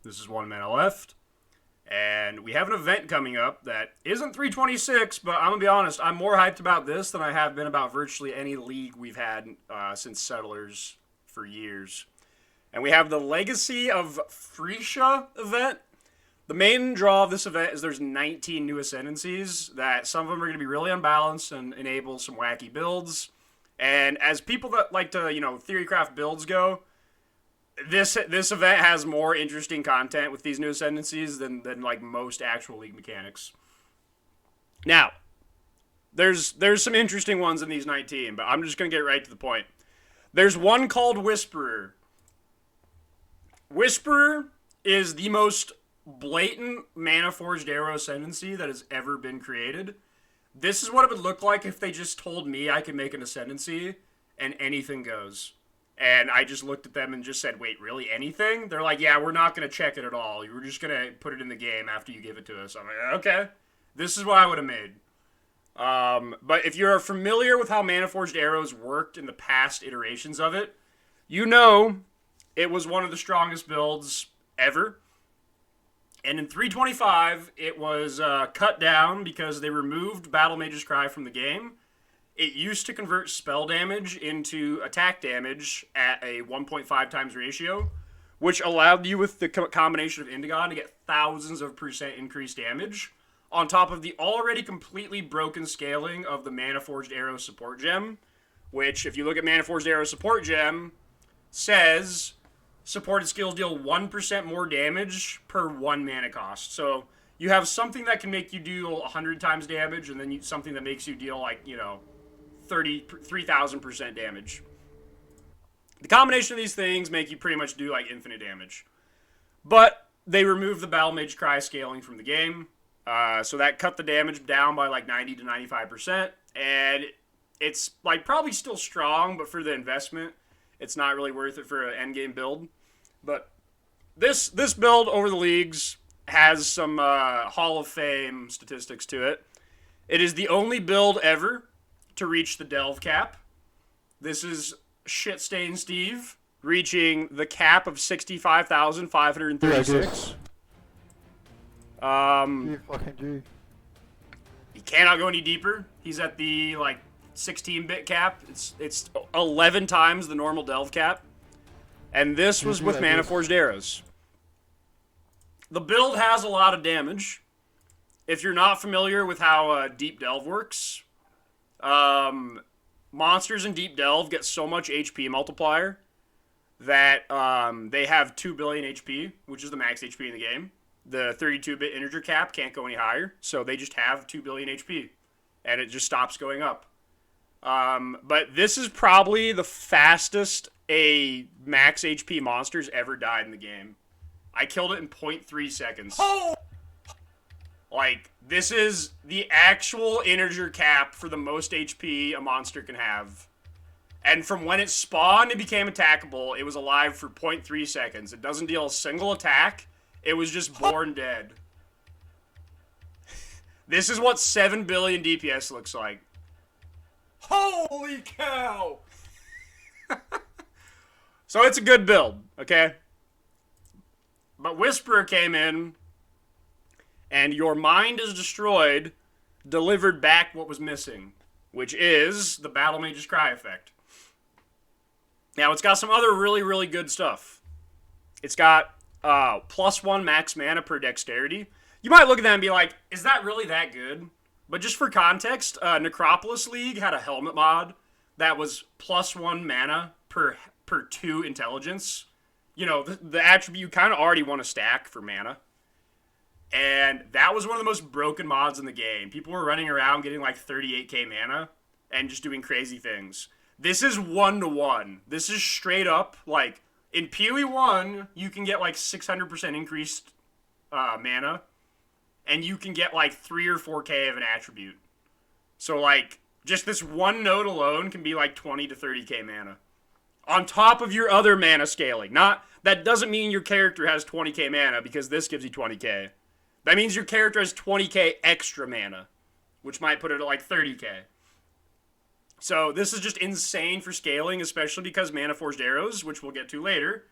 This is 1 mana left. And we have an event coming up that isn't 326, but I'm going to be honest, I'm more hyped about this than I have been about virtually any league we've had since Settlers for years. And we have the Legacy of Freesia event. The main draw of this event is there's 19 new ascendancies that some of them are going to be really unbalanced and enable some wacky builds. And as people that like to, theorycraft builds go, this event has more interesting content with these new ascendancies than like most actual league mechanics. Now, there's some interesting ones in these 19, but I'm just going to get right to the point. There's one called Whisperer. Whisperer is the most blatant Manaforged Arrow ascendancy that has ever been created. This is what it would look like if they just told me I could make an ascendancy and anything goes. And I just looked at them and just said, wait, really, anything? They're like, yeah, we're not going to check it at all. We're just going to put it in the game after you give it to us. I'm like, okay. This is what I would have made. But if you're familiar with how Manaforged Arrows worked in the past iterations of it, you know it was one of the strongest builds ever. And in 325, it was cut down because they removed Battle Mage's Cry from the game. It used to convert spell damage into attack damage at a 1.5 times ratio, which allowed you with the combination of Indigon to get thousands of % increased damage, on top of the already completely broken scaling of the Manaforged Arrow Support Gem, which, if you look at Manaforged Arrow Support Gem, says supported skills deal 1% more damage per 1 mana cost. So you have something that can make you deal 100 times damage, and then something that makes you deal, 3,000% damage. The combination of these things make you pretty much do infinite damage. But they removed the Battle Mage Cry scaling from the game, so that cut the damage down by 90 to 95%, and it's probably still strong, but for the investment, it's not really worth it for an endgame build. But this build over the leagues has some Hall of Fame statistics to it. It is the only build ever to reach the delve cap. This is Shitstain Steve reaching the cap of 65,536. You fucking do. He cannot go any deeper. He's at the 16-bit cap. It's 11 times the normal delve cap. And this was with Manaforged Arrows. The build has a lot of damage. If you're not familiar with how Deep Delve works, monsters in Deep Delve get so much HP multiplier that they have 2 billion HP, which is the max HP in the game. The 32-bit integer cap can't go any higher, so they just have 2 billion HP, and it just stops going up. But this is probably the fastest a max HP monster's ever died in the game. I killed it in 0.3 seconds. Oh! This is the actual integer cap for the most HP a monster can have. And from when it spawned and became attackable, it was alive for 0.3 seconds. It doesn't deal a single attack. It was just born dead. This is what 7 billion DPS looks like. Holy cow! So it's a good build, okay? But Whisperer came in, and your mind is destroyed, delivered back what was missing, which is the Battle Mage's Cry effect. Now, it's got some other really, really good stuff. It's got +1 max mana per dexterity. You might look at that and be like, is that really that good? But just for context, Necropolis League had a helmet mod that was +1 mana per 2 intelligence. The attribute you kind of already want to stack for mana. And that was one of the most broken mods in the game. People were running around getting 38k mana and just doing crazy things. This is 1-to-1. This is straight up, in PoE 1, you can get 600% increased mana. And you can get 3 or 4k of an attribute. So just this one node alone can be 20 to 30k mana. On top of your other mana scaling. That doesn't mean your character has 20k mana, because this gives you 20k. That means your character has 20k extra mana, which might put it at 30k. So this is just insane for scaling, especially because Manaforged Arrows, which we'll get to later,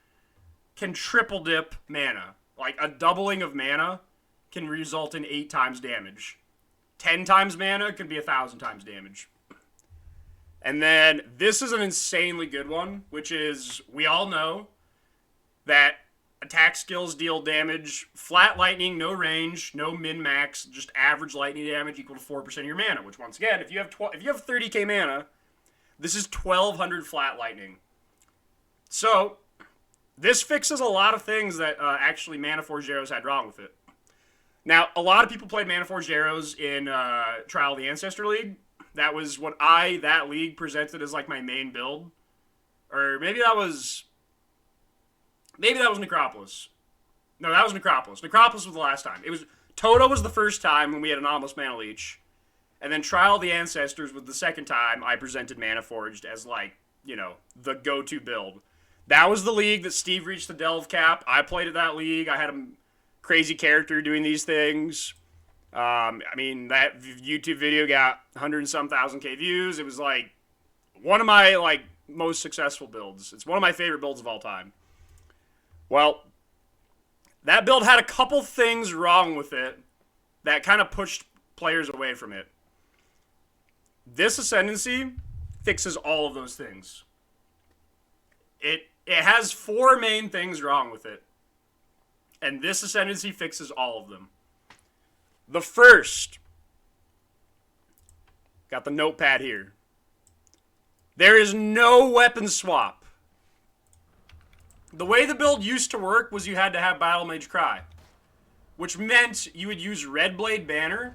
can triple dip mana. Like, a doubling of mana can result in 8 times damage. 10 times mana can be 1,000 times damage. And then this is an insanely good one, which is, we all know that attack skills deal damage, flat lightning, no range, no min-max, just average lightning damage equal to 4% of your mana, which once again, if you have 30k mana, this is 1,200 flat lightning. So, this fixes a lot of things that actually Manaforged Arrows had wrong with it. Now, a lot of people played Manaforged Arrows in Trial of the Ancestor League. That was what that league presented as like my main build. Or maybe that was Necropolis. No, that was Necropolis. Necropolis was the last time. Toto was the first time when we had Anomalous Mana Leech. And then Trial of the Ancestors was the second time I presented Manaforged as like, the go-to build. That was the league that Steve reached the Delve cap. I played at that league. I had a crazy character doing these things. That YouTube video got 100 and some thousand K views. It was like one of my like most successful builds. It's one of my favorite builds of all time. Well, that build had a couple things wrong with it that kind of pushed players away from it. This ascendancy fixes all of those things. It has 4 main things wrong with it. And this ascendancy fixes all of them. The first, got the notepad here. There is no weapon swap. The way the build used to work was you had to have Battle Mage Cry, which meant you would use Red Blade Banner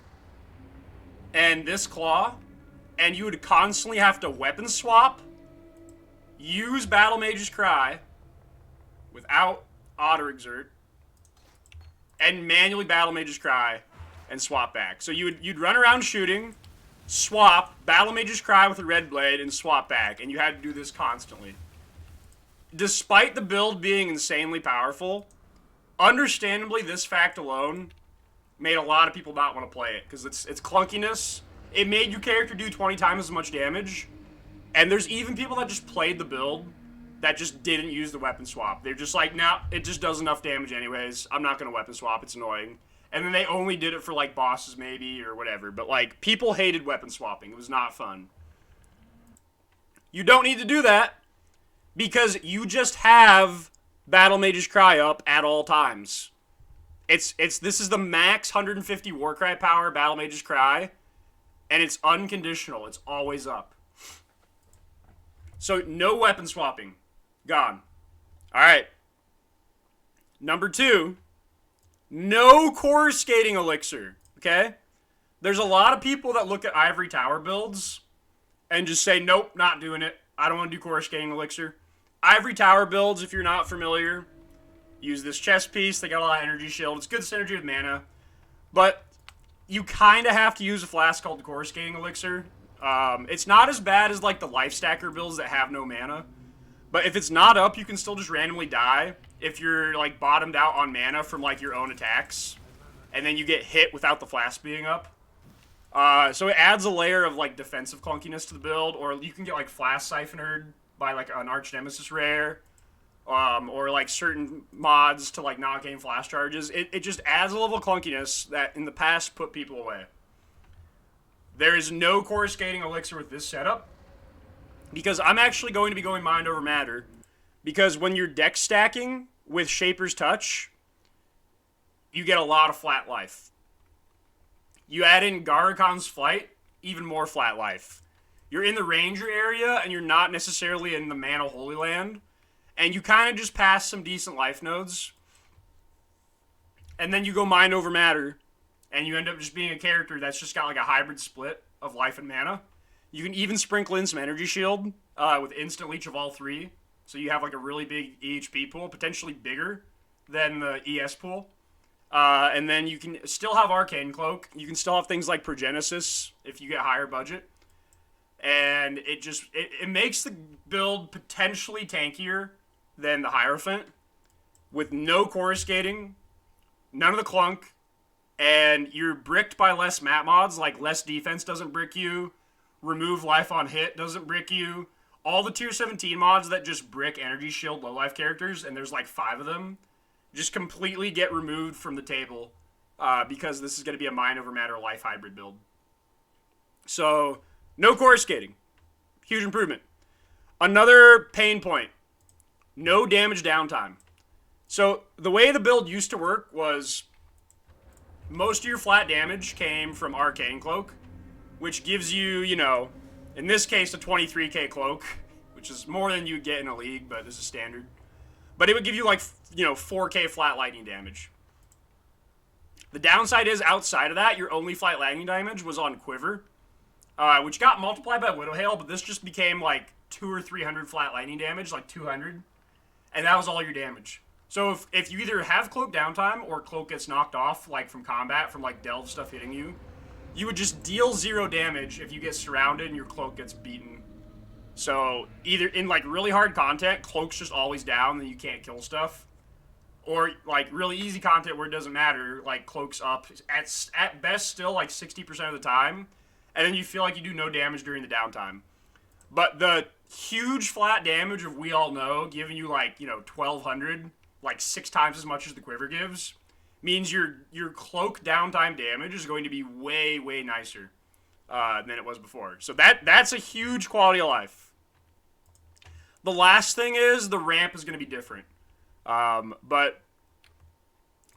and this Claw, and you would constantly have to weapon swap, use Battle Mage's Cry without Auto Exert, and manually Battle Mage's Cry and swap back. So you'd run around shooting, swap, Battle Mage's Cry with a Red Blade, and swap back. And you had to do this constantly. Despite the build being insanely powerful, understandably, this fact alone made a lot of people not want to play it. Because it's clunkiness. It made your character do 20 times as much damage. And there's even people that just played the build that just didn't use the weapon swap. They're just like, nah, it just does enough damage anyways. I'm not going to weapon swap. It's annoying. And then they only did it for, like, bosses maybe or whatever. But, like, people hated weapon swapping. It was not fun. You don't need to do that because you just have Battle Mage's Cry up at all times. This is the max 150 Warcry power Battle Mage's Cry, and it's unconditional. It's always up. So, no weapon swapping. Gone. Alright. Number 2. No core skating elixir, okay? There's a lot of people that look at Ivory Tower builds and just say, nope, not doing it. I don't want to do core skating elixir. Ivory Tower builds, if you're not familiar, use this chest piece. They got a lot of energy shield. It's good synergy with mana. But you kind of have to use a flask called the core skating elixir. It's not as bad as like the life stacker builds that have no mana. But if it's not up, you can still just randomly die if you're like bottomed out on mana from like your own attacks. And then you get hit without the flask being up. So it adds a layer of like defensive clunkiness to the build. Or you can get like flask siphonered by like an Arch Nemesis rare. Or like certain mods to like not gain flash charges. It just adds a level of clunkiness that in the past put people away. There is no core skating elixir with this setup. Because I'm actually going to be going mind over matter. Because when you're deck stacking with Shaper's Touch, you get a lot of flat life. You add in Garakon's Flight, even more flat life. You're in the Ranger area, and you're not necessarily in the Mana Holy Land. And you kind of just pass some decent life nodes. And then you go mind over matter. And you end up just being a character that's just got like a hybrid split of life and mana. You can even sprinkle in some energy shield with instant leech of all 3. So you have like a really big EHP pool, potentially bigger than the ES pool. And then you can still have Arcane Cloak. You can still have things like Progenesis if you get higher budget. And it makes the build potentially tankier than the Hierophant with no core skating, none of the clunk, and you're bricked by less map mods, like less defense doesn't brick you, remove life on hit doesn't brick you. All the tier 17 mods that just brick energy shield low life characters, and there's like 5 of them, just completely get removed from the table because this is going to be a mind over matter life hybrid build. So, no coruscating. Huge improvement. Another pain point. No damage downtime. So, the way the build used to work was most of your flat damage came from Arcane Cloak, which gives you, you know, in this case, a 23k cloak, which is more than you'd get in a league, but this is standard. But it would give you, like, you know, 4k flat lightning damage. The downside is, outside of that, your only flat lightning damage was on Quiver, which got multiplied by Widow Hail, but this just became, like, 200 or 300 flat lightning damage, like 200, and that was all your damage. So if you either have cloak downtime or cloak gets knocked off, like, from combat, from, like, delve stuff hitting you, you would just deal 0 damage if you get surrounded and your cloak gets beaten. So either in, like, really hard content, cloak's just always down and you can't kill stuff. Or, like, really easy content where it doesn't matter, like, cloak's up at best still, like, 60% of the time. And then you feel like you do no damage during the downtime. But the huge flat damage of We All Know, giving you, like, you know, 1200, like 6 times as much as the Quiver gives, means your cloak downtime damage is going to be way, way nicer than it was before. So that's a huge quality of life. The last thing is the ramp is going to be different. But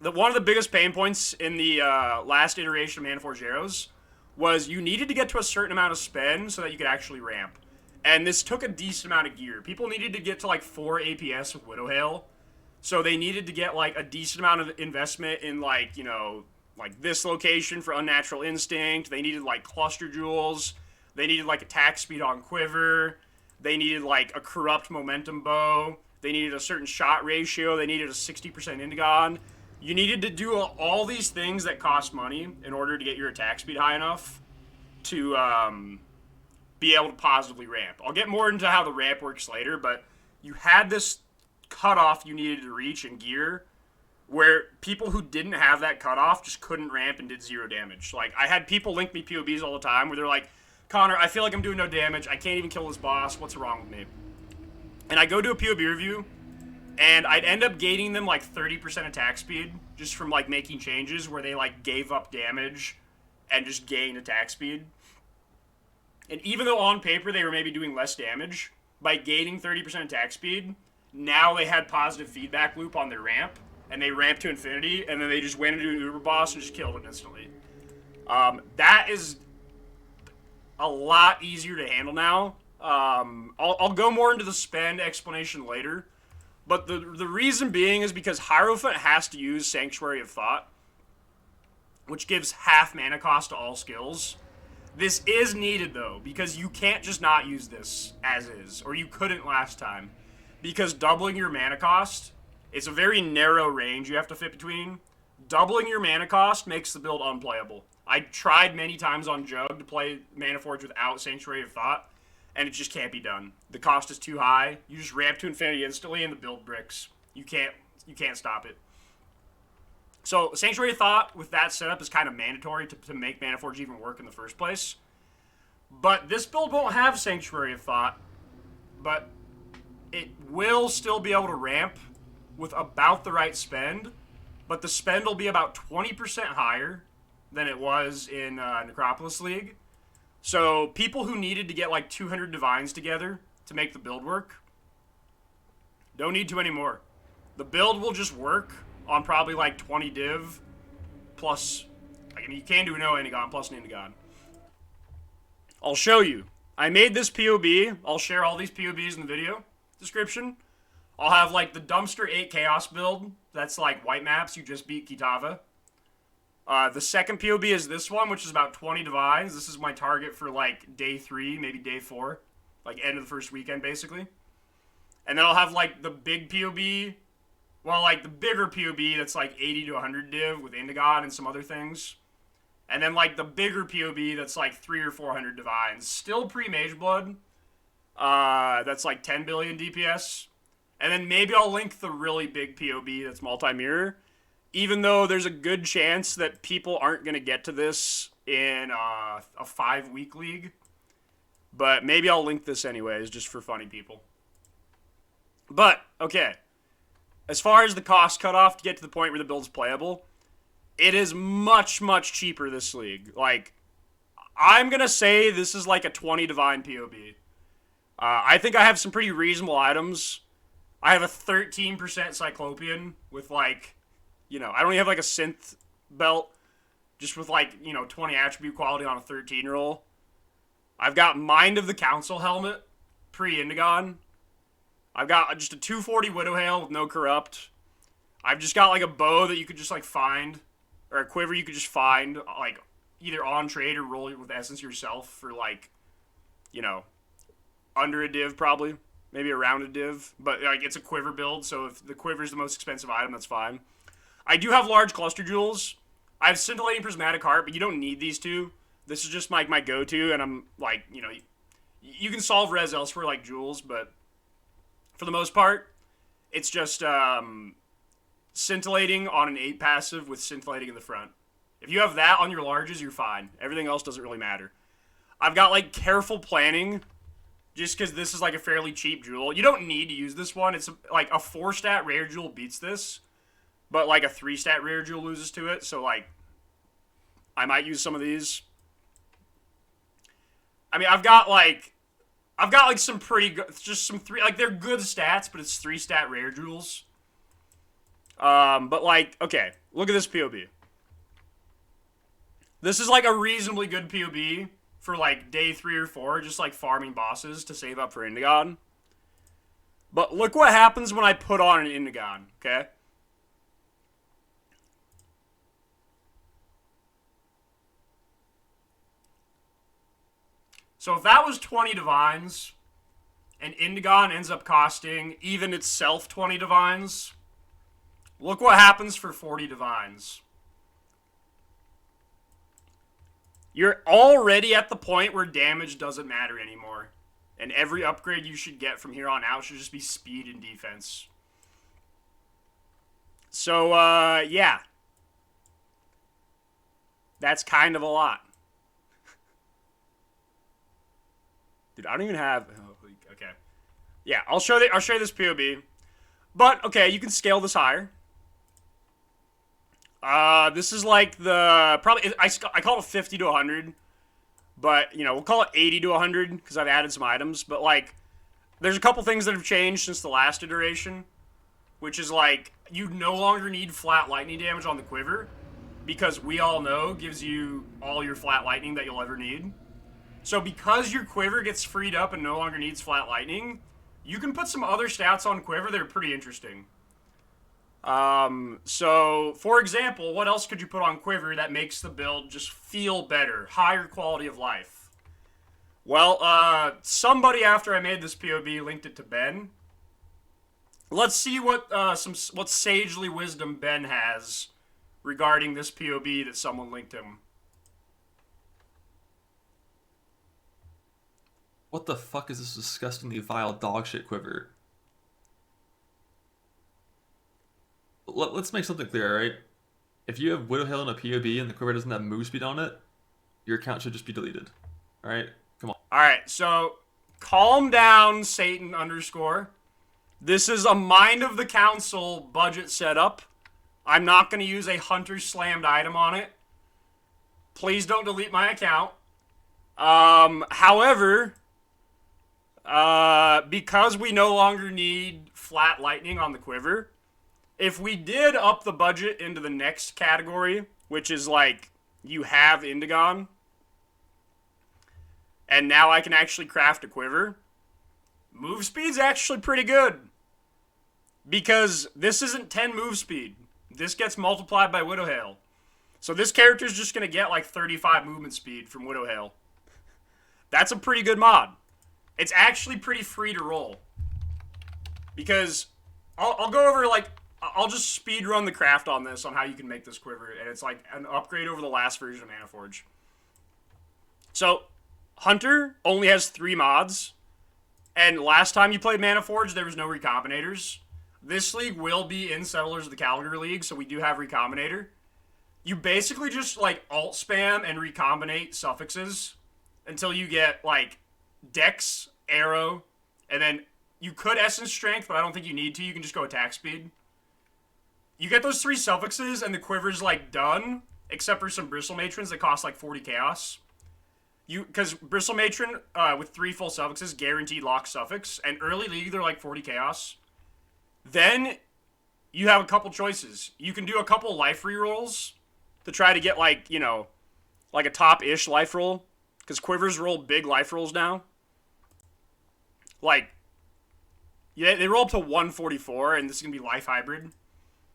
one of the biggest pain points in the last iteration of Manaforged Arrows was you needed to get to a certain amount of spend so that you could actually ramp. And this took a decent amount of gear. People needed to get to like 4 APS with Widow Hail. So they needed to get like a decent amount of investment in like, you know, like this location for Unnatural Instinct. They needed like cluster jewels. They needed like attack speed on Quiver. They needed like a corrupt momentum bow. They needed a certain shot ratio. They needed a 60% Indigon. You needed to do all these things that cost money in order to get your attack speed high enough to be able to positively ramp. I'll get more into how the ramp works later, but you had this cutoff you needed to reach in gear where people who didn't have that cutoff just couldn't ramp and did 0 damage. Like, I had people link me POBs all the time where they're like, Connor, I feel like I'm doing no damage. I can't even kill this boss. What's wrong with me? And I go do a POB review, and I'd end up gaining them like 30% attack speed just from like making changes where they like gave up damage and just gained attack speed. And even though on paper they were maybe doing less damage, by gaining 30% attack speed, now they had positive feedback loop on their ramp, and they ramped to infinity, and then they just went into an Uber boss and just killed it instantly. That is a lot easier to handle now. I'll go more into the spend explanation later, but the reason being is because Hierophant has to use Sanctuary of Thought, which gives half mana cost to all skills. This is needed, though, because you can't just not use this as is, or you couldn't last time, because doubling your mana cost, it's a very narrow range you have to fit between. Doubling your mana cost makes the build unplayable. I tried many times on Jug to play Manaforged without Sanctuary of Thought, and it just can't be done. The cost is too high. You just ramp to infinity instantly, and the build bricks. You can't stop it. So Sanctuary of Thought with that setup is kind of mandatory to make Manaforged even work in the first place. But this build won't have Sanctuary of Thought, but it will still be able to ramp with about the right spend, but the spend will be about 20% higher than it was in Necropolis League. So people who needed to get like 200 Divines together to make the build work don't need to anymore. The build will just work on probably like 20 div plus, I mean, you can do no Indigon plus an Indigon. I'll show you. I made this POB. I'll share all these POBs in the video description. I'll have like the Dumpster 8 Chaos build. That's like white maps. You just beat Kitava. The second POB is this one, which is about 20 Divines. This is my target for like day 3, maybe day 4. Like end of the first weekend, basically. And then I'll have like the big POB. Well, like the bigger POB that's like 80 to 100 div with Indigon and some other things. And then like the bigger POB that's like 300 or 400 Divines. Still pre-Mage Blood. That's like 10 billion DPS. And then maybe I'll link the really big POB that's multi-mirror. Even though there's a good chance that people aren't going to get to this in a 5-week league. But maybe I'll link this anyways, just for funny people. But, okay. as far as the cost cutoff to get to the point where the build's playable, it is much, much cheaper this league. Like, I'm going to say this is like a 20 Divine POB. I think I have some pretty reasonable items. I have a 13% Cyclopean with like, I don't even have like a synth belt, just with like, 20 attribute quality on a 13 roll. I've got Mind of the Council helmet, pre-Indigon. I've got just a 240 Widowhail with no corrupt. I've just got like a bow that you could just like find, or a quiver you could just find, like either on trade or roll with essence yourself for like, under a div probably, maybe around a div, but like it's a quiver build, so if the quiver is the most expensive item, that's fine. I do have large cluster jewels. I have scintillating prismatic heart, but you don't need these two. This is just like my go-to, and I'm like, you can solve res elsewhere like jewels, but for the most part, it's just scintillating on an 8 passive with scintillating in the front. If you have that on your larges, you're fine. Everything else doesn't really matter. I've got like careful planning, just because this is like a fairly cheap jewel. You don't need to use this one. It's like a 4-stat rare jewel beats this, but like a 3-stat rare jewel loses to it. So like, I might use some of these. I mean, I've got like some pretty good, just some they're good stats, but it's 3-stat rare jewels. But like, okay, look at this POB. This is like a reasonably good POB for like day 3 or 4, just like farming bosses to save up for Indigon. But look what happens when I put on an Indigon, okay? So if that was 20 divines, and Indigon ends up costing even itself 20 divines, look what happens for 40 divines. You're already at the point where damage doesn't matter anymore. And every upgrade you should get from here on out should just be speed and defense. So, yeah. That's kind of a lot. Dude, I don't even have... Oh, okay. Yeah, I'll show you this POB. But, okay, you can scale this higher. This is like the... Probably... I call it 50 to 100. But, we'll call it 80 to 100 because I've added some items. But, like, there's a couple things that have changed since the last iteration. Which is, like, you no longer need flat lightning damage on the quiver. Because we all know gives you all your flat lightning that you'll ever need. So because your quiver gets freed up and no longer needs flat lightning, you can put some other stats on quiver that are pretty interesting. So, for example, what else could you put on quiver that makes the build just feel better? Higher quality of life. Well, somebody after I made this POB linked it to Ben. Let's see what sagely wisdom Ben has regarding this POB that someone linked him. What the fuck is this disgustingly vile dogshit quiver? Let's make something clear, right? If you have Widowhail in a POB and the quiver doesn't have move speed on it, your account should just be deleted. Alright? Come on. Alright, so calm down, Satan _. This is a Mind of the Council budget setup. I'm not going to use a Hunter Slammed item on it. Please don't delete my account. However... because we no longer need flat lightning on the quiver, if we did up the budget into the next category, which is like, you have Indigon, and now I can actually craft a quiver, move speed's actually pretty good. Because this isn't 10 move speed. This gets multiplied by Widowhail. So this character's just going to get like 35 movement speed from Widowhail. That's a pretty good mod. It's actually pretty free to roll. Because I'll go over, like, I'll just speed run the craft on this, on how you can make this quiver. And it's like an upgrade over the last version of Manaforged. So, Hunter only has 3 mods. And last time you played Manaforged, there was no Recombinators. This league will be in Settlers of the Calgary League, so we do have Recombinator. You basically just, like, alt spam and recombinate suffixes until you get, like, Dex, Arrow, and then you could Essence Strength, but I don't think you need to. You can just go attack speed. you get those 3 suffixes, and the Quiver's, like, done, except for some Bristle Matrons that cost, like, 40 chaos. Because Bristle Matron, with 3 full suffixes, guaranteed lock suffix, and early league, they're, like, 40 chaos. Then, you have a couple choices. You can do a couple life rerolls to try to get, like, you know, like a top-ish life roll. Because Quivers roll big life rolls now. Like, yeah, they roll up to 144, and this is going to be life hybrid.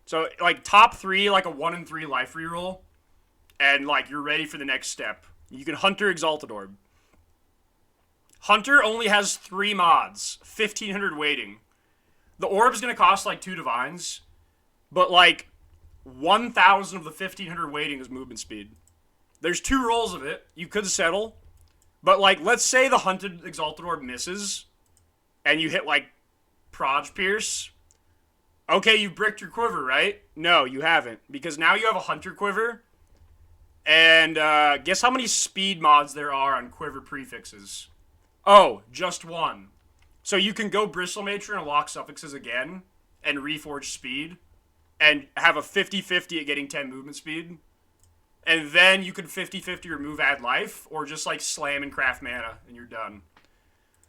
So, like, top 3, like a 1 in 3 life reroll. And, like, you're ready for the next step. You can Hunter Exalted Orb. Hunter only has 3 mods. 1,500 weighting. The orb's going to cost, like, 2 divines. But, like, 1,000 of the 1,500 weighting is movement speed. There's 2 rolls of it. You could settle. But, like, let's say the Hunted Exalted Orb misses. And you hit, like, Proj Pierce. Okay, you've bricked your Quiver, right? No, you haven't. Because now you have a Hunter Quiver. And, guess how many speed mods there are on Quiver prefixes? Oh, just 1. So you can go Bristle Matron and lock suffixes again. And reforge speed. And have a 50-50 at getting 10 movement speed. And then you can 50-50 remove add life, or just like slam and craft mana, and you're done.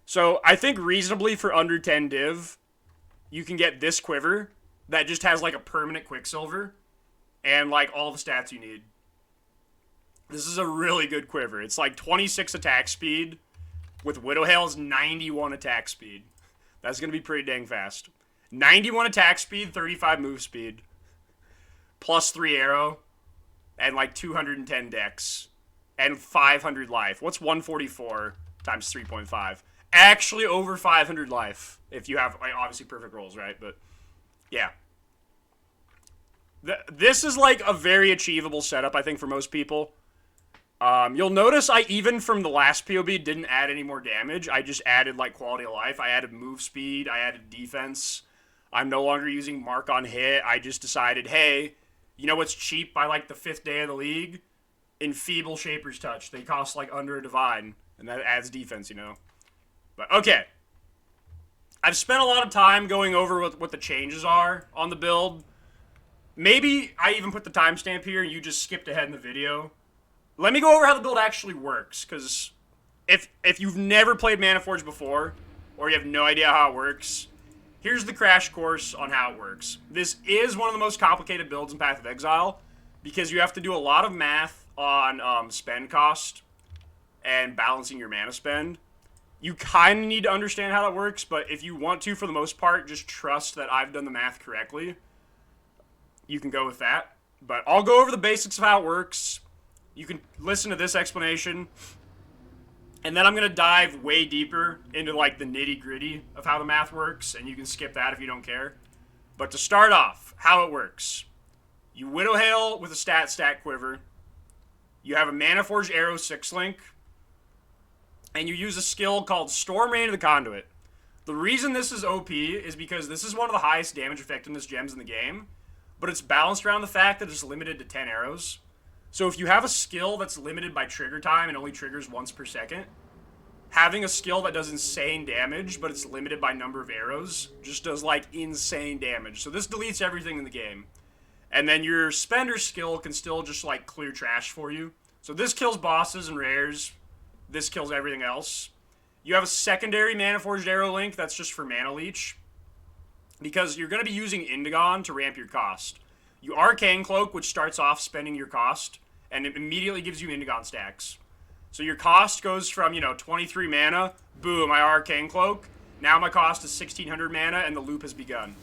So I think reasonably for under 10 div, you can get this Quiver that just has like a permanent Quicksilver, and like all the stats you need. This is a really good Quiver. It's like 26 attack speed, with Widowhail's 91 attack speed. That's going to be pretty dang fast. 91 attack speed, 35 move speed, plus 3 arrow. And like 210 dex. And 500 life. What's 144 times 3.5? Actually over 500 life. If you have, like, obviously perfect rolls, right? But, yeah. This is like a very achievable setup, I think, for most people. You'll notice I, even from the last POB, didn't add any more damage. I just added, like, quality of life. I added move speed. I added defense. I'm no longer using mark on hit. I just decided, hey, you know what's cheap by, like, the 5th day of the league? Enfeeble Shaper's Touch. They cost, like, under a divine. And that adds defense, you know? But, okay. I've spent a lot of time going over what the changes are on the build. Maybe I even put the timestamp here and you just skipped ahead in the video. Let me go over how the build actually works, because if you've never played Manaforged before, or you have no idea how it works, here's the crash course on how it works. This is one of the most complicated builds in Path of Exile, because you have to do a lot of math on spend cost and balancing your mana spend. You kind of need to understand how that works, but if you want to, for the most part, just trust that I've done the math correctly. You can go with that. But I'll go over the basics of how it works. You can listen to this explanation. And then I'm going to dive way deeper into, like, the nitty-gritty of how the math works, and you can skip that if you don't care. But to start off, how it works. You Widowhail with a stat Quiver. You have a Manaforged Arrows 6-link. And you use a skill called Storm Rain of the Conduit. The reason this is OP is because this is one of the highest damage effectiveness gems in the game, but it's balanced around the fact that it's limited to 10 arrows. So if you have a skill that's limited by trigger time and only triggers once per second, having a skill that does insane damage, but it's limited by number of arrows, just does, like, insane damage. So this deletes everything in the game. And then your Spender skill can still just, like, clear trash for you. So this kills bosses and rares. This kills everything else. You have a secondary Manaforged Arrow link that's just for Mana Leech, because you're going to be using Indigon to ramp your cost. You Arcane Cloak, which starts off spending your cost, and it immediately gives you Indigon stacks. So your cost goes from, 23 mana, boom, I Arcane Cloak. Now my cost is 1,600 mana, and the loop has begun.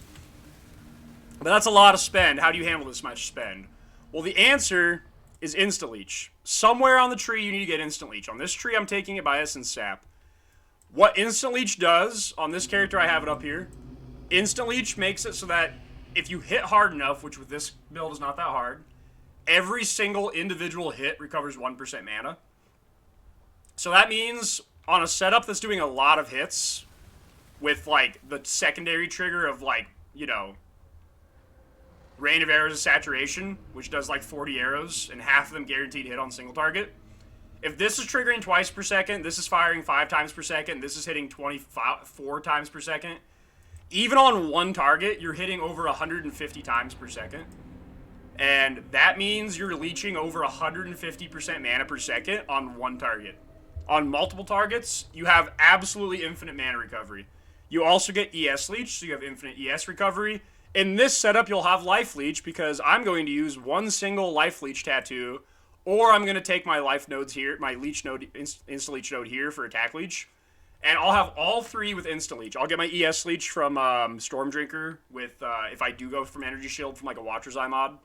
But that's a lot of spend. How do you handle this much spend? Well, the answer is Instant Leech. Somewhere on the tree you need to get Instant Leech. On this tree, I'm taking it by Essence Sap. What Instant Leech does, on this character I have it up here, Instant Leech makes it so that if you hit hard enough, which with this build is not that hard, every single individual hit recovers 1% mana. So that means on a setup that's doing a lot of hits, with, like, the secondary trigger of, like, Rain of Arrows of Saturation, which does, like, 40 arrows, and half of them guaranteed hit on single target. If this is triggering twice per second, this is firing 5 times per second, this is hitting 24 times per second, even on one target, you're hitting over 150 times per second. And that means you're leeching over 150% mana per second on one target. On multiple targets, you have absolutely infinite mana recovery. You also get ES Leech, so you have infinite ES recovery. In this setup, you'll have Life Leech because I'm going to use one single Life Leech tattoo, or I'm going to take my Life nodes here, my Leech node, Instant Leech node here for Attack Leech, and I'll have all three with Instant Leech. I'll get my ES Leech from Storm Drinker with, if I do go from Energy Shield from like a Watcher's Eye mod.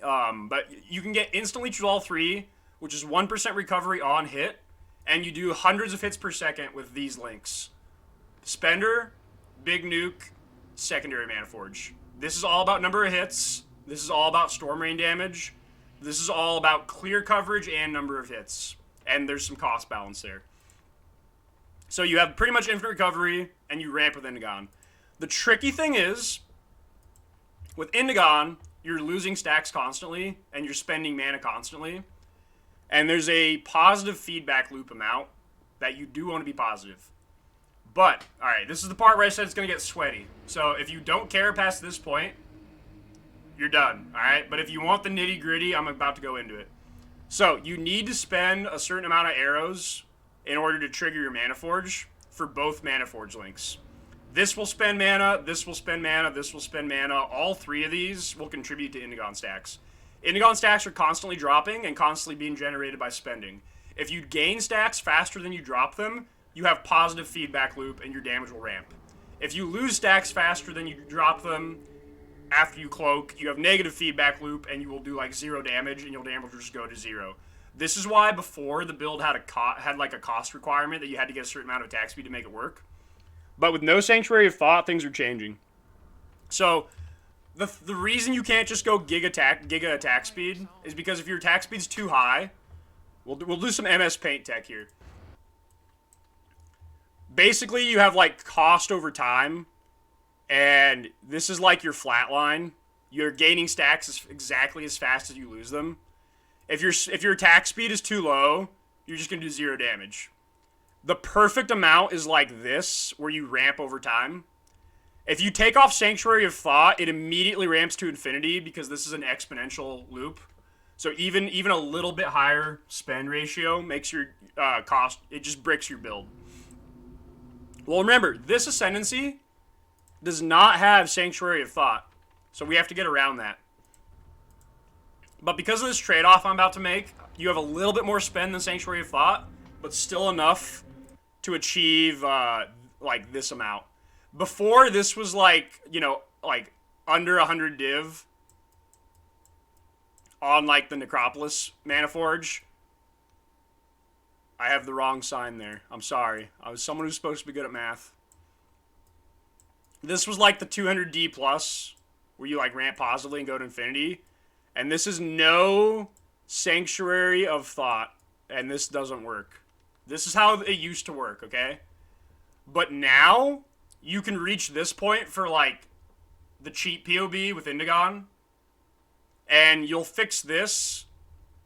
But you can get Instant Leech with all three, which is 1% recovery on hit, and you do hundreds of hits per second with these links. Spender, Big Nuke, Secondary Manaforge. This is all about number of hits. This is all about Storm Rain damage. This is all about clear coverage and number of hits. And there's some cost balance there. So you have pretty much infinite recovery, and you ramp with Indigon. The tricky thing is, with Indigon, you're losing stacks constantly, and you're spending mana constantly. And there's a positive feedback loop amount that you do want to be positive. But, alright, this is the part where I said it's going to get sweaty. So if you don't care past this point, you're done, alright? But if you want the nitty gritty, I'm about to go into it. So, you need to spend a certain amount of arrows in order to trigger your Manaforge for both Manaforge links. This will spend mana, this will spend mana, this will spend mana. All three of these will contribute to Indigon stacks. Indigon stacks are constantly dropping and constantly being generated by spending. If you gain stacks faster than you drop them, you have positive feedback loop and your damage will ramp. If you lose stacks faster than you drop them after you cloak, you have negative feedback loop and you will do like 0 damage and your damage will just go to 0. This is why before the build had like a cost requirement that you had to get a certain amount of attack speed to make it work. But with no Sanctuary of Thought, things are changing. So the reason you can't just go giga attack speed is because if your attack speed's too high, we'll do some MS Paint tech here. Basically, you have like cost over time, and this is like your flat line. You're gaining stacks exactly as fast as you lose them. If your attack speed is too low, you're just gonna do 0 damage. The perfect amount is like this, where you ramp over time. If you take off Sanctuary of Thought, it immediately ramps to infinity because this is an exponential loop. So even a little bit higher spend ratio makes your cost, it just bricks your build. Well, remember, this ascendancy does not have Sanctuary of Thought, so we have to get around that. But because of this trade-off I'm about to make, you have a little bit more spend than Sanctuary of Thought, but still enough to achieve, like, this amount. Before, this was, like, you know, like, under 100 div on, like, the Necropolis Manaforge. I have the wrong sign there. I'm sorry. I was someone who's supposed to be good at math. This was like the 200D plus, where you like ramp positively and go to infinity. And this is no Sanctuary of Thought. And this doesn't work. This is how it used to work, okay? But now, you can reach this point for like the cheap POB with Indigon. And you'll fix this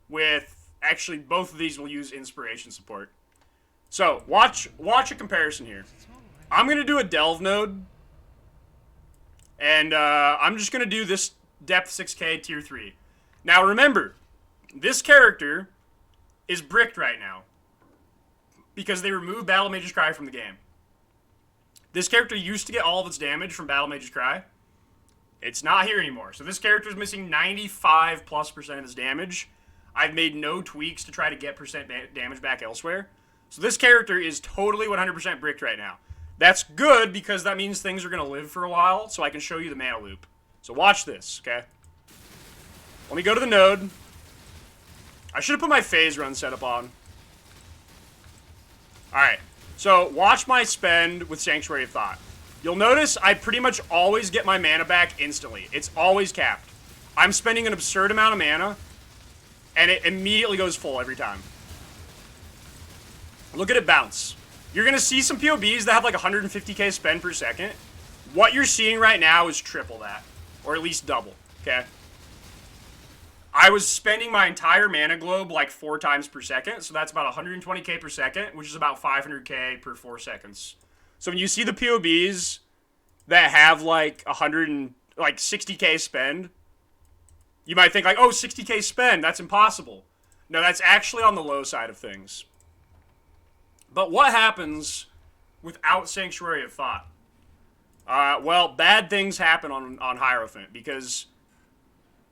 with... Actually, both of these will use inspiration support. So, watch a comparison here. I'm going to do a Delve node. And I'm just going to do this depth 6k tier 3. Now, remember, this character is bricked right now. Because they removed Battle Mage's Cry from the game. This character used to get all of its damage from Battle Mage's Cry. It's not here anymore. So this character is missing 95+% of his damage. I've made no tweaks to try to get percent damage back elsewhere. So this character is totally 100% bricked right now. That's good because that means things are going to live for a while, so I can show you the mana loop. So watch this, okay? Let me go to the node. I should have put my phase run setup on. Alright, so watch my spend with Sanctuary of Thought. You'll notice I pretty much always get my mana back instantly. It's always capped. I'm spending an absurd amount of mana, and it immediately goes full every time. Look at it bounce. You're going to see some POBs that have like 150k spend per second. What you're seeing right now is triple that. Or at least double, okay? I was spending my entire mana globe like 4 times per second, so that's about 120k per second, which is about 500k per 4 seconds. So when you see the POBs that have like 60k spend, you might think like, oh, 60k spend, that's impossible. No, that's actually on the low side of things. But what happens without Sanctuary of Thought? Well, bad things happen on Hierophant, because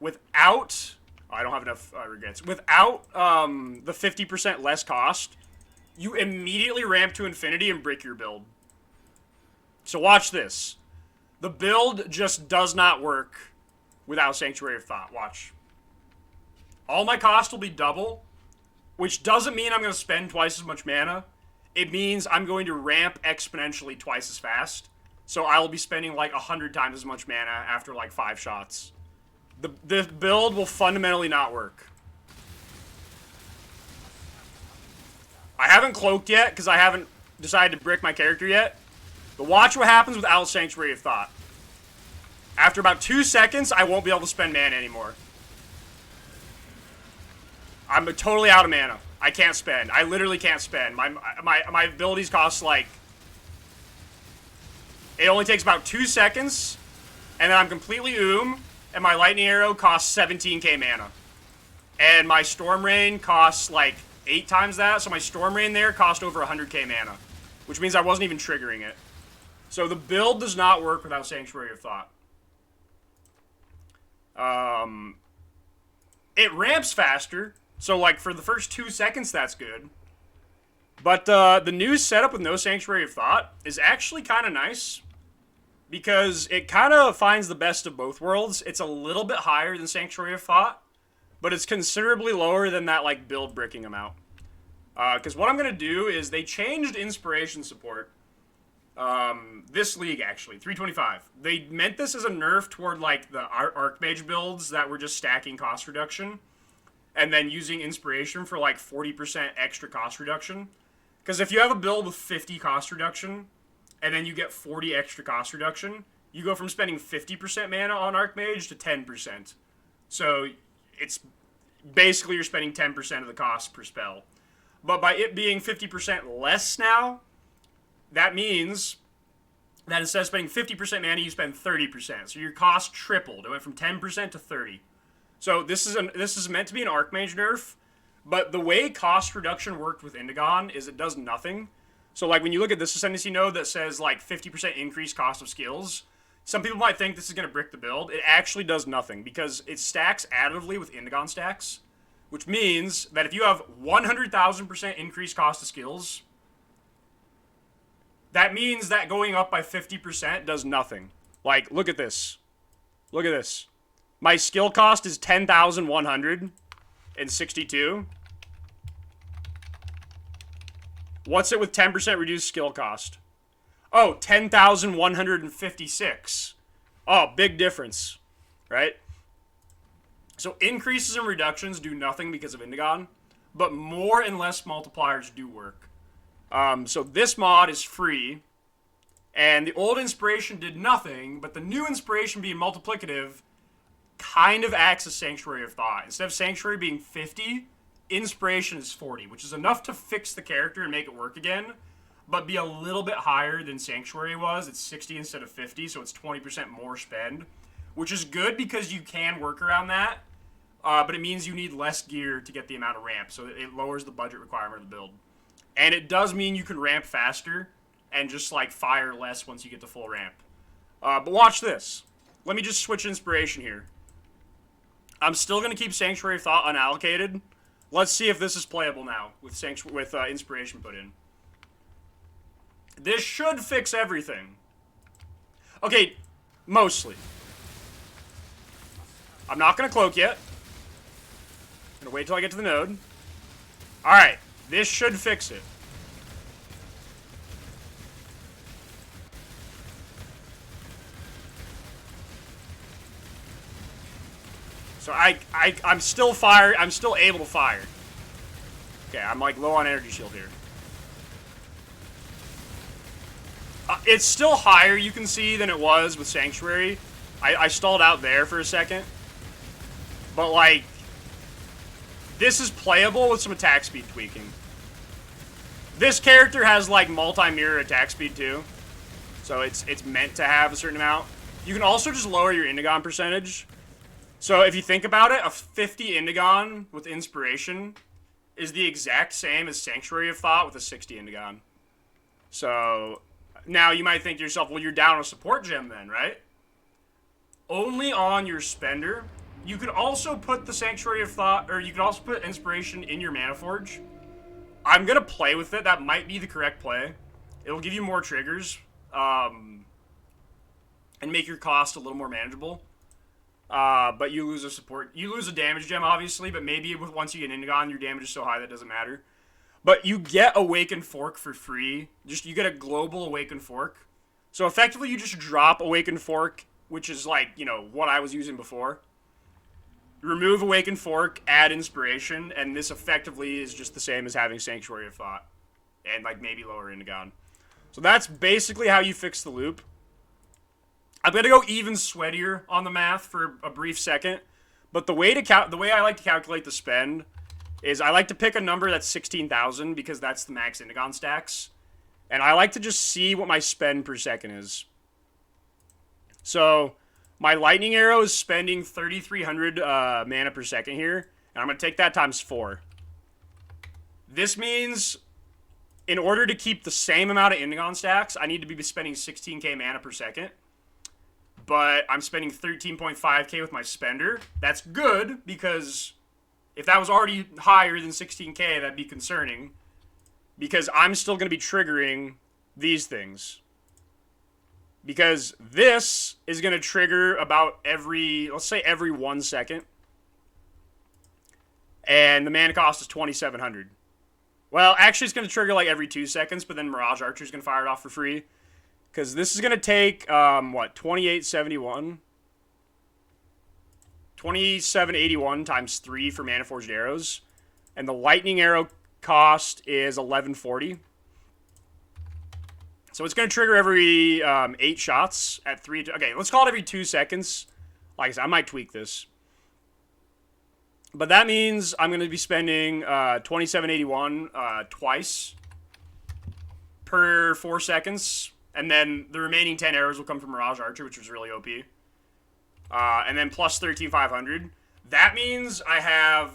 without... Oh, I don't have enough regrets. Without the 50% less cost, you immediately ramp to infinity and brick your build. So watch this. The build just does not work without Sanctuary of Thought. Watch. All my cost will be double, which doesn't mean I'm going to spend twice as much mana. It means I'm going to ramp exponentially twice as fast. So I will be spending like 100 times as much mana after like 5 shots. The build will fundamentally not work. I haven't cloaked yet because I haven't decided to brick my character yet. But watch what happens without Sanctuary of Thought. After about 2 seconds, I won't be able to spend mana anymore. I'm totally out of mana. I can't spend. I literally can't spend. My abilities cost like... It only takes about 2 seconds, and then I'm completely and my lightning arrow costs 17k mana. And my storm rain costs like 8 times that, so my storm rain there cost over 100k mana, which means I wasn't even triggering it. So the build does not work without Sanctuary of Thought. It ramps faster, so like for the first 2 seconds that's good. But the new setup with no Sanctuary of Thought is actually kind of nice, because it kind of finds the best of both worlds. It's a little bit higher than Sanctuary of Thought, but it's considerably lower than that like build bricking amount. Because what I'm going to do is they changed inspiration support. This league, actually, 325. They meant this as a nerf toward like the Archmage builds that were just stacking cost reduction, and then using inspiration for like 40% extra cost reduction. Because if you have a build with 50 cost reduction, and then you get 40 extra cost reduction, you go from spending 50% mana on Archmage to 10%. So it's basically you're spending 10% of the cost per spell. But by it being 50% less now, that means that instead of spending 50% mana, you spend 30%. So your cost tripled. It went from 10% to 30%. So this is meant to be an Archmage nerf, but the way cost reduction worked with Indigon is it does nothing. So like when you look at this ascendancy node that says like 50% increased cost of skills, some people might think this is going to brick the build. It actually does nothing because it stacks additively with Indigon stacks, which means that if you have 100,000% increased cost of skills, that means that going up by 50% does nothing. Like, look at this. Look at this. My skill cost is 10,162. What's it with 10% reduced skill cost? Oh, 10,156. Oh, big difference, right? So increases and reductions do nothing because of Indigon, but more and less multipliers do work. So this mod is free, and the old inspiration did nothing, but the new inspiration being multiplicative kind of acts as Sanctuary of Thought. Instead of Sanctuary being 50, inspiration is 40, which is enough to fix the character and make it work again, but be a little bit higher than Sanctuary was. It's 60 instead of 50, so it's 20% more spend, which is good because you can work around that, but it means you need less gear to get the amount of ramp, so it lowers the budget requirement of the build. And it does mean you can ramp faster and just like fire less once you get to full ramp. But watch this. Let me just switch inspiration here. I'm still going to keep Sanctuary of Thought unallocated. Let's see if this is playable now with inspiration put in. This should fix everything. Okay, mostly. I'm not going to cloak yet. I'm going to wait till I get to the node. Alright, this should fix it. So I'm still fire. I'm still able to fire. Okay, I'm like low on energy shield here. It's still higher, you can see, than it was with Sanctuary. I stalled out there for a second. But like, this is playable with some attack speed tweaking. This character has like multi-mirror attack speed too. So So it's meant to have a certain amount. You can also just lower your Indigon percentage. So if you think about it, a 50 Indigon with Inspiration is the exact same as Sanctuary of Thought with a 60 Indigon. So now you might think to yourself, well, you're down a support gem then, right? Only on your spender. You could also put the Sanctuary of Thought, or you could also put Inspiration in your Manaforge. I'm going to play with it. That might be the correct play. It'll give you more triggers, and make your cost a little more manageable. But you lose a support. You lose a damage gem, obviously, but maybe once you get Indigon, your damage is so high that doesn't matter. But you get Awakened Fork for free. You get a global Awakened Fork. So effectively, you just drop Awakened Fork, which is like, what I was using before. Remove Awakened Fork, add Inspiration, and this effectively is just the same as having Sanctuary of Thought. And like maybe lower Indigon. So that's basically how you fix the loop. I'm going to go even sweatier on the math for a brief second. But the way I like to calculate the spend is I like to pick a number that's 16,000 because that's the max Indigon stacks. And I like to just see what my spend per second is. So my lightning arrow is spending 3,300 mana per second here. And I'm going to take that times 4. This means in order to keep the same amount of Indigon stacks, I need to be spending 16k mana per second. But I'm spending 13.5k with my spender. That's good, because if that was already higher than 16k, that'd be concerning. Because I'm still going to be triggering these things. Because this is going to trigger about let's say every 1 second. And the mana cost is 2,700. Well, actually it's going to trigger like every 2 seconds, but then Mirage Archer is going to fire it off for free. Because this is going to take, 2871? 2781 times 3 for Manaforged Arrows. And the Lightning Arrow cost is 1140. So it's going to trigger every 8 shots at 3... Okay, let's call it every 2 seconds. Like I said, I might tweak this. But that means I'm going to be spending 2781 twice per 4 seconds. And then the remaining 10 arrows will come from Mirage Archer, which was really OP. And then plus 13,500. That means I have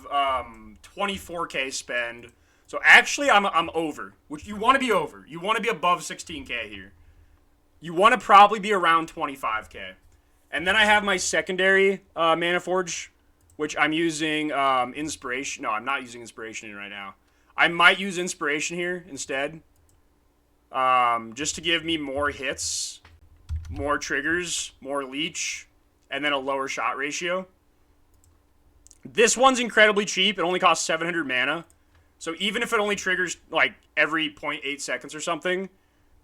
24k spend. So actually, I'm over. Which you want to be over. You want to be above 16k here. You want to probably be around 25k. And then I have my secondary Manaforge, which I'm using Inspiration. No, I'm not using Inspiration in right now. I might use Inspiration here instead. Just to give me more hits, more triggers, more leech, and then a lower shot ratio. This one's incredibly cheap. It only costs 700 mana. So even if it only triggers like every 0.8 seconds or something,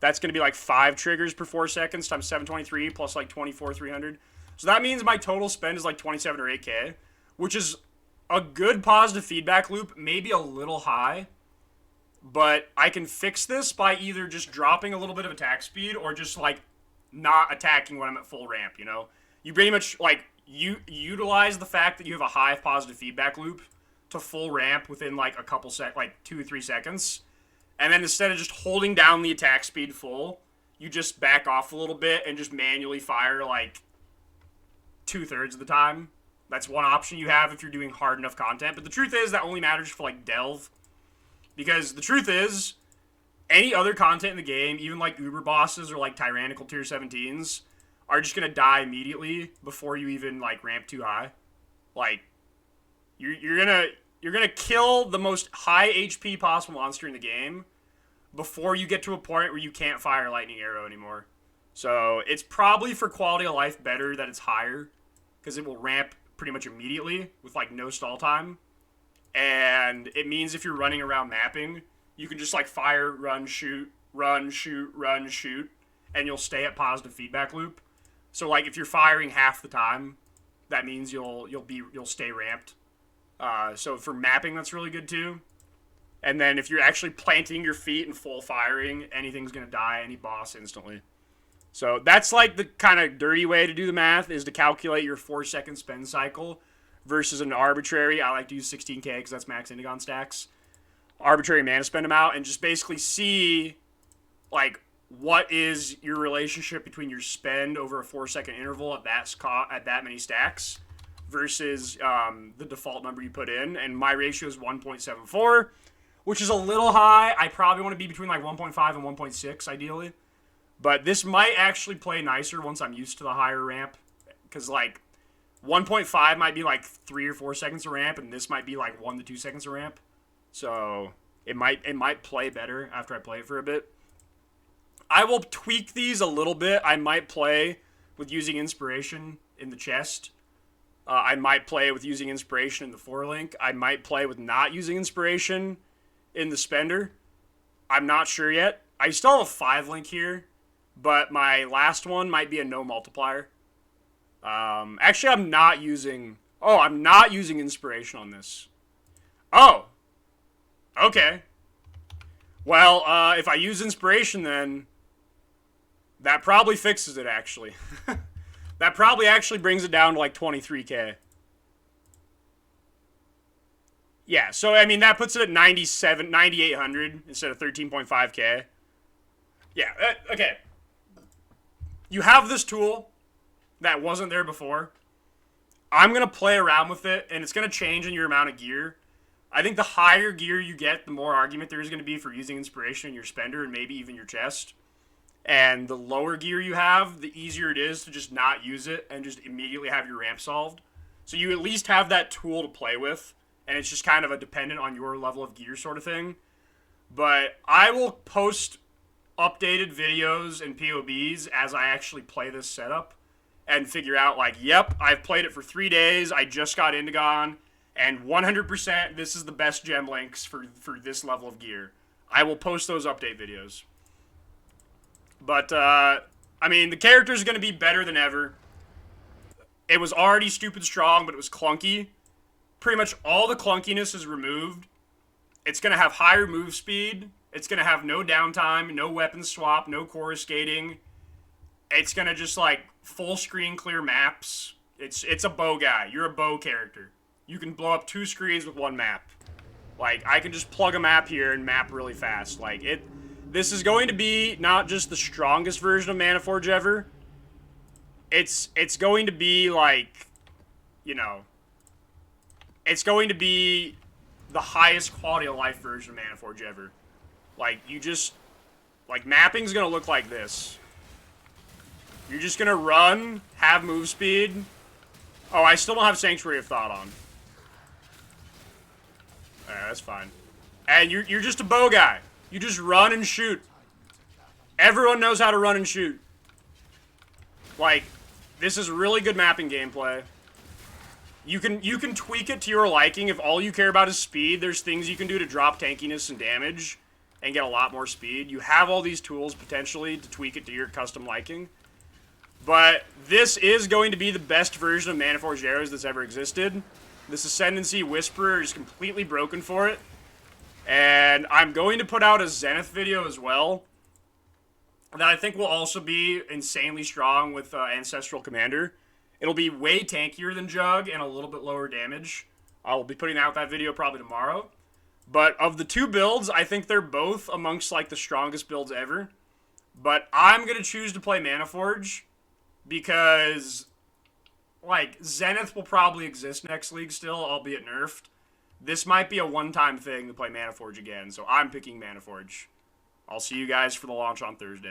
that's going to be like 5 triggers per 4 seconds times 723 plus like 24,300. So that means my total spend is like 27 or 8k, which is a good positive feedback loop, maybe a little high. But I can fix this by either just dropping a little bit of attack speed or just, like, not attacking when I'm at full ramp, You pretty much, like, you utilize the fact that you have a high positive feedback loop to full ramp within, like, a couple 2 or 3 seconds. And then instead of just holding down the attack speed full, you just back off a little bit and just manually fire, like, 2/3 of the time. That's one option you have if you're doing hard enough content. But the truth is that only matters for, like, Delve. Because the truth is, any other content in the game, even like Uber bosses or like tyrannical tier 17s, are just going to die immediately before you even like ramp too high. Like, you're gonna kill the most high HP possible monster in the game before you get to a point where you can't fire Lightning Arrow anymore. So it's probably for quality of life better that it's higher, because it will ramp pretty much immediately with like no stall time. And it means if you're running around mapping, you can just like fire, run, shoot, run, shoot, run, shoot, and you'll stay at positive feedback loop. So like if you're firing half the time, that means you'll stay ramped. So for mapping, that's really good too. And then if you're actually planting your feet and full firing, anything's gonna die, any boss instantly. So that's like the kind of dirty way to do the math, is to calculate your 4-second spend cycle versus an arbitrary. I like to use 16k because that's max Indigon stacks. Arbitrary mana spend amount, and just basically see like what is your relationship between your spend over a 4-second interval at that many stacks versus the default number you put in. And my ratio is 1.74, which is a little high. I probably want to be between like 1.5 and 1.6 ideally. But this might actually play nicer once I'm used to the higher ramp. Because like 1.5 might be like 3 or 4 seconds of ramp, and this might be like 1 to 2 seconds of ramp. So it might play better after I play it for a bit. I will tweak these a little bit. I might play with using inspiration in the chest. I might play with using inspiration in the 4-link. I might play with not using inspiration in the spender. I'm not sure yet. I still have a 5-link here, but my last one might be a no multiplier. Actually, I'm not using inspiration on this. Oh. Okay. Well, if I use inspiration then, that probably fixes it, actually. That probably actually brings it down to like 23k. Yeah, so I mean that puts it at 9,800 instead of 13.5k. Yeah, okay. You have this tool that wasn't there before. I'm going to play around with it, and it's going to change in your amount of gear. I think the higher gear you get, the more argument there is going to be for using inspiration in your spender and maybe even your chest. And the lower gear you have, the easier it is to just not use it and just immediately have your ramp solved. So you at least have that tool to play with, and it's just kind of a dependent on your level of gear sort of thing. But I will post updated videos and POBs as I actually play this setup and figure out, like, yep, I've played it for 3 days, I just got Indigon, and 100% this is the best gem links for this level of gear. I will post those update videos. But, I mean, the character's going to be better than ever. It was already stupid strong, but it was clunky. Pretty much all the clunkiness is removed. It's going to have higher move speed. It's going to have no downtime, no weapon swap, no coruscating. It's going to just, like, full screen clear maps. It's a bow guy. You're a bow character. You can blow up 2 screens with 1 map. Like, I can just plug a map here and map really fast. Like, this is going to be not just the strongest version of Manaforged ever. It's going to be, like, you know, it's going to be the highest quality of life version of Manaforged ever. Like, you just, like, mapping's going to look like this. You're just going to run, have move speed. Oh, I still don't have Sanctuary of Thought on. Alright, that's fine. And you're just a bow guy. You just run and shoot. Everyone knows how to run and shoot. Like, this is really good mapping gameplay. You can tweak it to your liking. If all you care about is speed, there's things you can do to drop tankiness and damage and get a lot more speed. You have all these tools, potentially, to tweak it to your custom liking. But this is going to be the best version of Manaforged Arrows that's ever existed. This Ascendancy Whisperer is completely broken for it. And I'm going to put out a Zenith video as well that I think will also be insanely strong with Ancestral Commander. It'll be way tankier than Jug and a little bit lower damage. I'll be putting out that video probably tomorrow. But of the 2 builds, I think they're both amongst like the strongest builds ever. But I'm going to choose to play Manaforge because, like, Zenith will probably exist next league still, albeit nerfed. This might be a one-time thing to play Manaforge again, so I'm picking Manaforge. I'll see you guys for the launch on Thursday.